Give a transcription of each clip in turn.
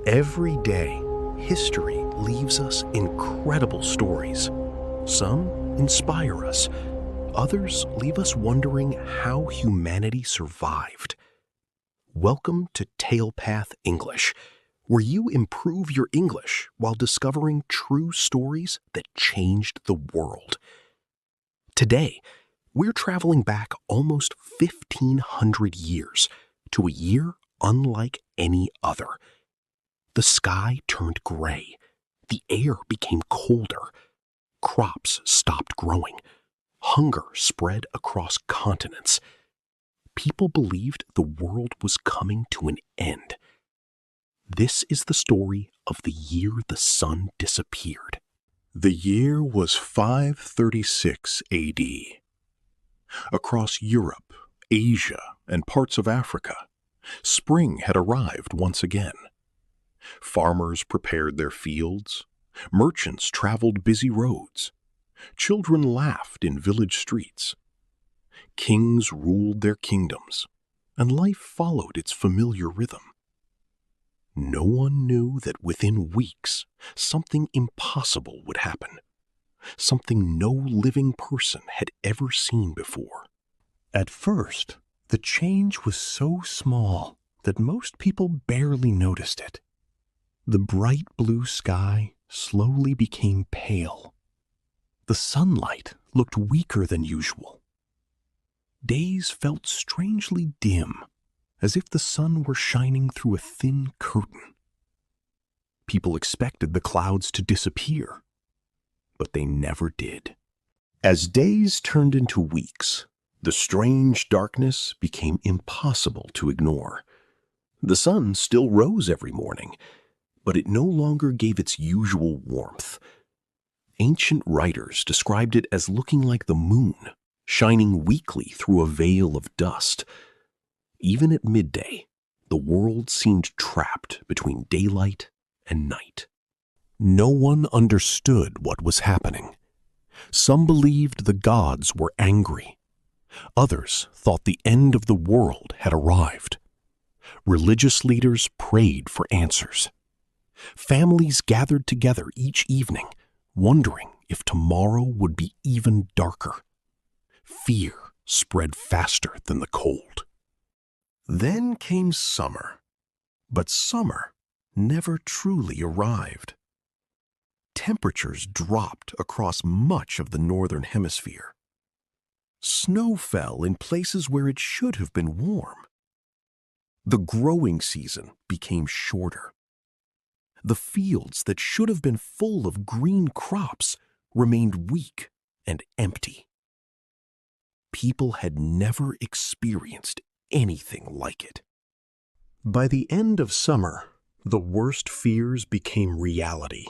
Every day, history leaves us incredible stories. Some inspire us, others leave us wondering how humanity survived. Welcome to TalePath English, where you improve your English while discovering true stories that changed the world. Today, we're traveling back almost 1,500 years to a year unlike any other. The sky turned gray. The air became colder. Crops stopped growing. Hunger spread across continents. People believed the world was coming to an end. This is the story of the year the sun disappeared. The year was 536 AD. Across Europe, Asia, and parts of Africa, spring had arrived once again. Farmers prepared their fields. Merchants traveled busy roads. Children laughed in village streets. Kings ruled their kingdoms, and life followed its familiar rhythm. No one knew that within weeks, something impossible would happen, something no living person had ever seen before. At first, the change was so small that most people barely noticed it. The bright blue sky slowly became pale. The sunlight looked weaker than usual. Days felt strangely dim, as if the sun were shining through a thin curtain. People expected the clouds to disappear, but they never did. As days turned into weeks, the strange darkness became impossible to ignore. The sun still rose every morning, but it no longer gave its usual warmth. Ancient writers described it as looking like the moon, shining weakly through a veil of dust. Even at midday, the world seemed trapped between daylight and night. No one understood what was happening. Some believed the gods were angry. Others thought the end of the world had arrived. Religious leaders prayed for answers. Families gathered together each evening, wondering if tomorrow would be even darker. Fear spread faster than the cold. Then came summer, but summer never truly arrived. Temperatures dropped across much of the northern hemisphere. Snow fell in places where it should have been warm. The growing season became shorter. The fields that should have been full of green crops remained weak and empty. People had never experienced anything like it. By the end of summer, the worst fears became reality.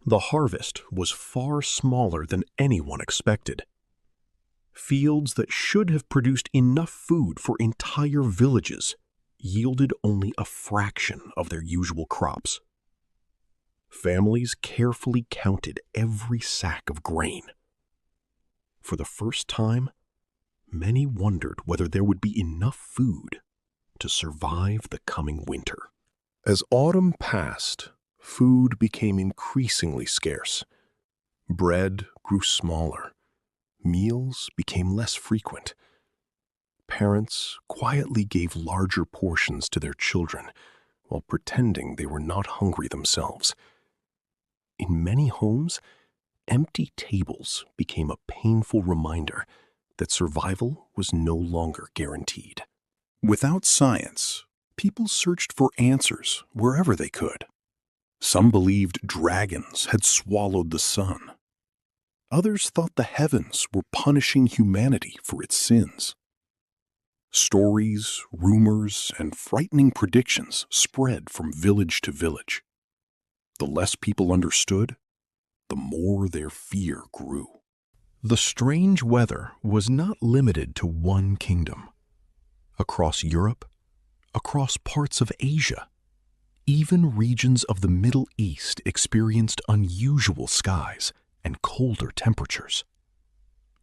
The harvest was far smaller than anyone expected. Fields that should have produced enough food for entire villages yielded only a fraction of their usual crops. Families carefully counted every sack of grain. For the first time, many wondered whether there would be enough food to survive the coming winter. As autumn passed, food became increasingly scarce. Bread grew smaller. Meals became less frequent. Parents quietly gave larger portions to their children while pretending they were not hungry themselves. In many homes, empty tables became a painful reminder that survival was no longer guaranteed. Without science, people searched for answers wherever they could. Some believed dragons had swallowed the sun. Others thought the heavens were punishing humanity for its sins. Stories, rumors, and frightening predictions spread from village to village. The less people understood, the more their fear grew. The strange weather was not limited to one kingdom. Across Europe, across parts of Asia, even regions of the Middle East experienced unusual skies and colder temperatures.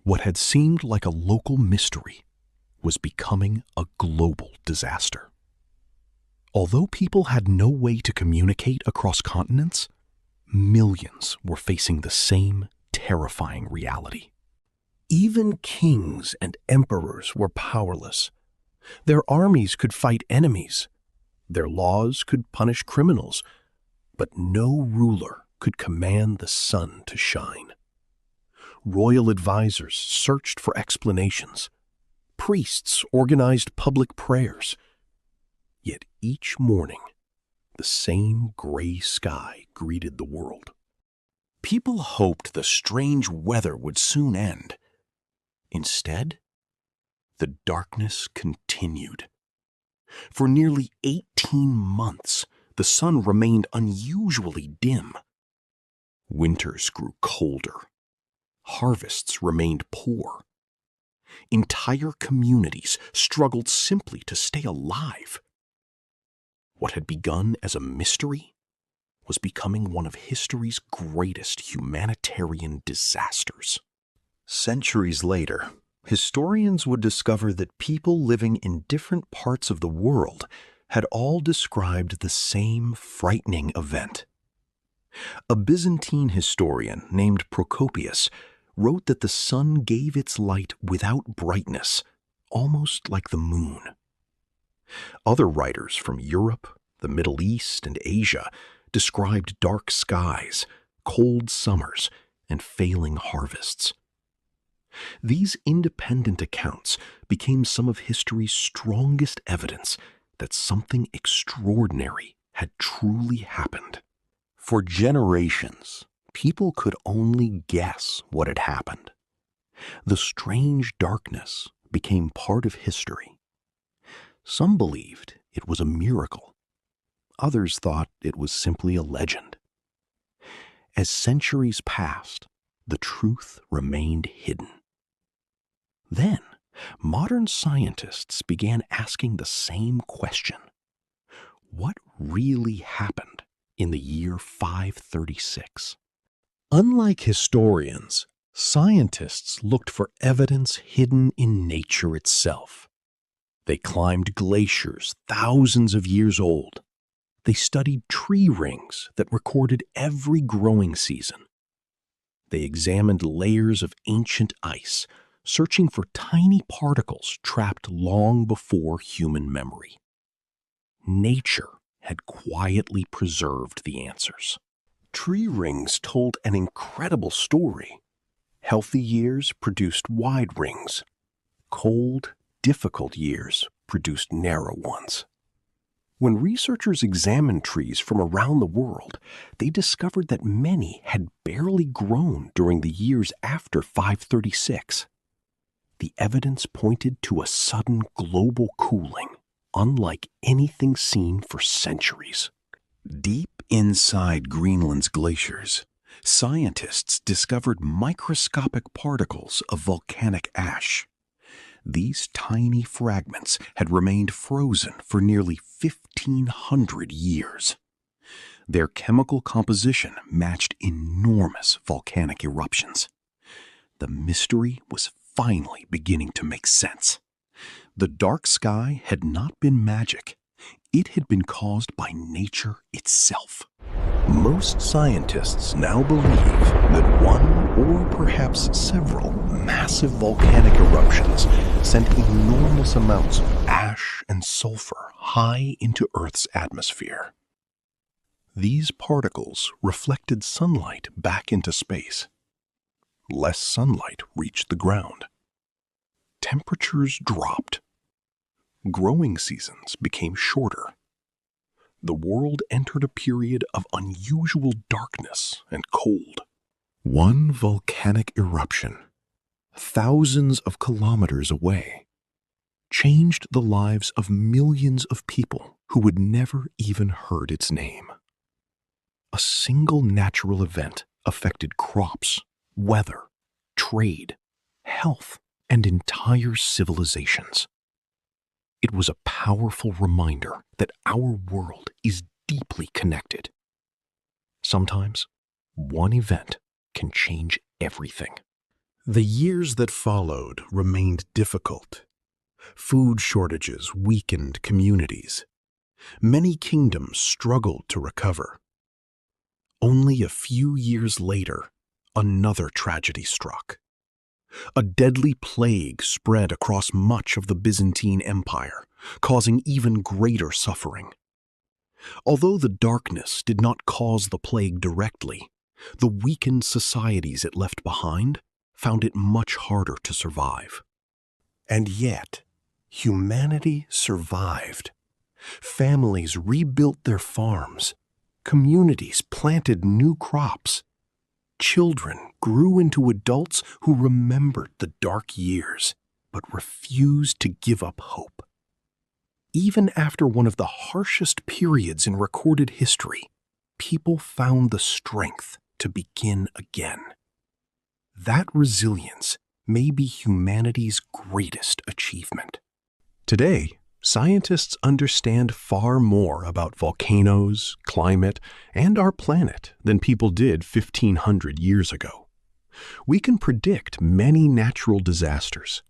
What had seemed like a local mystery was becoming a global disaster. Although people had no way to communicate across continents, millions were facing the same terrifying reality. Even kings and emperors were powerless. Their armies could fight enemies. Their laws could punish criminals, but no ruler could command the sun to shine. Royal advisors searched for explanations. Priests organized public prayers. Yet each morning, the same gray sky greeted the world. People hoped the strange weather would soon end. Instead, the darkness continued. For nearly 18 months, the sun remained unusually dim. Winters grew colder. Harvests remained poor. Entire communities struggled simply to stay alive. What had begun as a mystery was becoming one of history's greatest humanitarian disasters. Centuries later, historians would discover that people living in different parts of the world had all described the same frightening event. A Byzantine historian named Procopius wrote that the sun gave its light without brightness, almost like the moon. Other writers from Europe, the Middle East, and Asia described dark skies, cold summers, and failing harvests. These independent accounts became some of history's strongest evidence that something extraordinary had truly happened. For generations, people could only guess what had happened. The strange darkness became part of history. Some believed it was a miracle. Others thought it was simply a legend. As centuries passed, the truth remained hidden. Then, modern scientists began asking the same question. What really happened in the year 536? Unlike historians, scientists looked for evidence hidden in nature itself. They climbed glaciers thousands of years old. They studied tree rings that recorded every growing season. They examined layers of ancient ice, searching for tiny particles trapped long before human memory. Nature had quietly preserved the answers. Tree rings told an incredible story. Healthy years produced wide rings. Cold, difficult years produced narrow ones. When researchers examined trees from around the world, they discovered that many had barely grown during the years after 536. The evidence pointed to a sudden global cooling, unlike anything seen for centuries. Deep inside Greenland's glaciers, scientists discovered microscopic particles of volcanic ash. These tiny fragments had remained frozen for nearly 1,500 years. Their chemical composition matched enormous volcanic eruptions. The mystery was finally beginning to make sense. The dark sky had not been magic. It had been caused by nature itself. Most scientists now believe that one or perhaps several massive volcanic eruptions sent enormous amounts of ash and sulfur high into Earth's atmosphere. These particles reflected sunlight back into space. Less sunlight reached the ground. Temperatures dropped. Growing seasons became shorter. The world entered a period of unusual darkness and cold. One volcanic eruption, thousands of kilometers away, changed the lives of millions of people who had never even heard its name. A single natural event affected crops, weather, trade, health, and entire civilizations. It was a powerful reminder that our world is deeply connected. Sometimes, one event can change everything. The years that followed remained difficult. Food shortages weakened communities. Many kingdoms struggled to recover. Only a few years later, another tragedy struck. A deadly plague spread across much of the Byzantine Empire, causing even greater suffering. Although the darkness did not cause the plague directly, the weakened societies it left behind found it much harder to survive. And yet, humanity survived. Families rebuilt their farms. Communities planted new crops. Children grew into adults who remembered the dark years, but refused to give up hope. Even after one of the harshest periods in recorded history, people found the strength to begin again. That resilience may be humanity's greatest achievement. Today, scientists understand far more about volcanoes, climate, and our planet than people did 1,500 years ago. We can predict many natural disasters.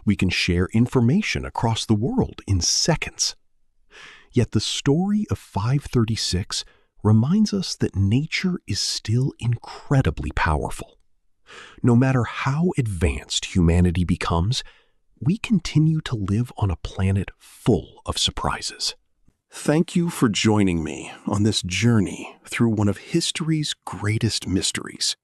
We can share information across the world in seconds. Yet the story of 536 reminds us that nature is still incredibly powerful. No matter how advanced humanity becomes, we continue to live on a planet full of surprises. Thank you for joining me on this journey through one of history's greatest mysteries.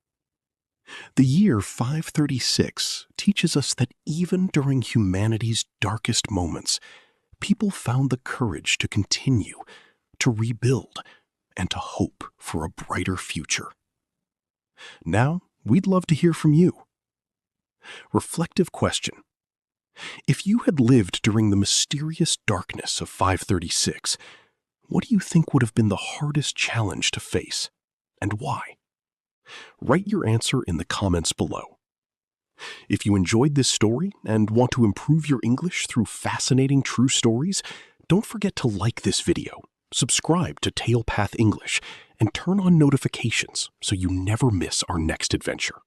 The year 536 teaches us that even during humanity's darkest moments, people found the courage to continue, to rebuild, and to hope for a brighter future. Now, we'd love to hear from you. Reflective question. If you had lived during the mysterious darkness of 536, what do you think would have been the hardest challenge to face, and why? Write your answer in the comments below. If you enjoyed this story and want to improve your English through fascinating true stories, don't forget to like this video, subscribe to TalePath English, and turn on notifications so you never miss our next adventure.